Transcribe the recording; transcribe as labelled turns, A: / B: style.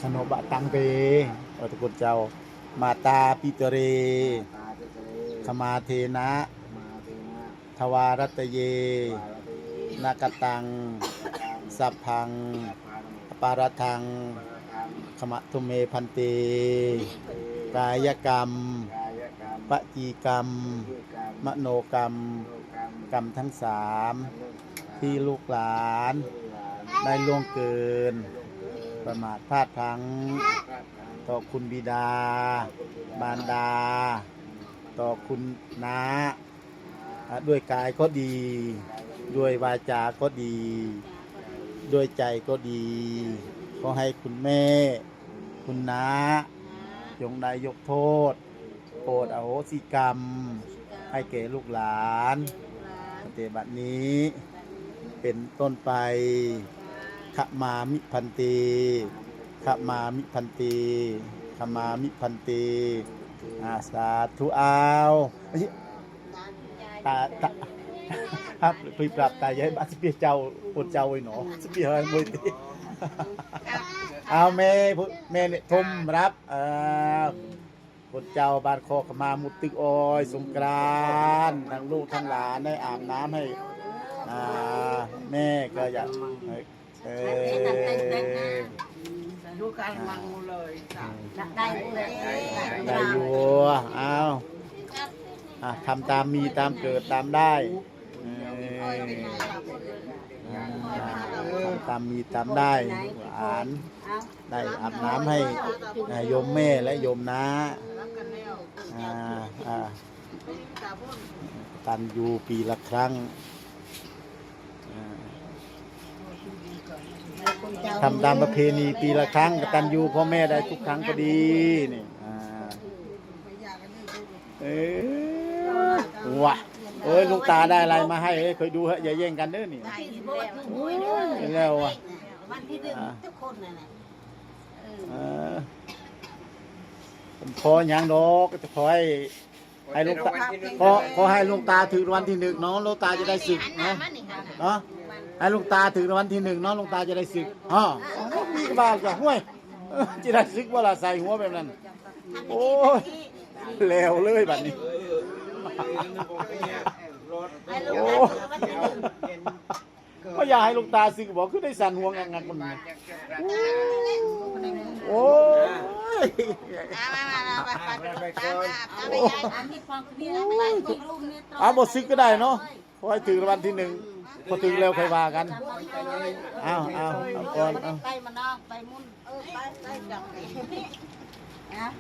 A: ขนบะตังเปตะกุดเจ้ามาตาปิตเรขมาเทนะทวารัตเยนากตังสัพพังปารทังขมะทุเมพันเตกายกรรมปจีกรรมมโนกรรมกรรมทั้งสามที่ลูกหลานได้ล่วงเกินประมาทพลาดพลั้งต่อคุณบิดามารดาต่อคุณน้าด้วยกายก็ดีด้วยวาจาก็ดีด้วยใจก็ดีขอให้คุณแม่คุณน้าจงได้ยกโทษโปรดอโหสิกรรมให้แก่ลูกหลานตั้งแต่บัดนี้เป็นต้นไปขมามิพันติขมามิพันติขมามิพันติอาสาธุเอาตาครับไปปรับตายายบ้านสเปียเจ้าปวดเจ้าไอ้หนอสเปียมวยตีเอาแม่เนี่ยทุ่มรับปวดเจ้าบ้านคอขมามุดตึกอ้อยสงกรานต์ทั้งลูกทั้งหลานได้อาบน้ำให้แม่ก็อยาก
B: ดูการมังเลย
A: ได้อยู่เอาทำตามมีตามเกิดตามได้ทำตามมีตามได้อ่านได้อาบน้ำให้โยมแม่และโยมน้าตันอยู่ปีละครั้งทำตามประเพณีปีละครั้งกตัญญูพ่อแม่ได้ทุกครั้งก็ดีนี่ว้าลูกตาได้อะไรมาให้เคยดูเหอะอย่าแย่งกันเด้อนี่แล้ว
C: วันที่หนึ่งทุกคนน่ะ
A: ขออย่างดอกจะขอให้ลูกตาขอให้ลูกตาถึงวันที่หนึ่งน้องลูกตาจะได้ศึกเนาะให้ลูกตาถึงวันที่หนึ่งน้องลูกตาจะได้ศึกมีกระบาลจ้ะห้วยจะได้ศึกว่าละใส่หัวแบบนั้นโอ้แล้วเลยแบบนี้โอ้ก็อยากให้ลูกตาศึกบอกคือได้สั่นหัวงักคนนี้โอ้ยเอาบทซึกก็ได้เนาะขอให้ถึงวันที่หนึ่งพอถึงแล้วค่อยว่ากันเอาก่อน
C: ไปมานอกไปมุ่นไปจับ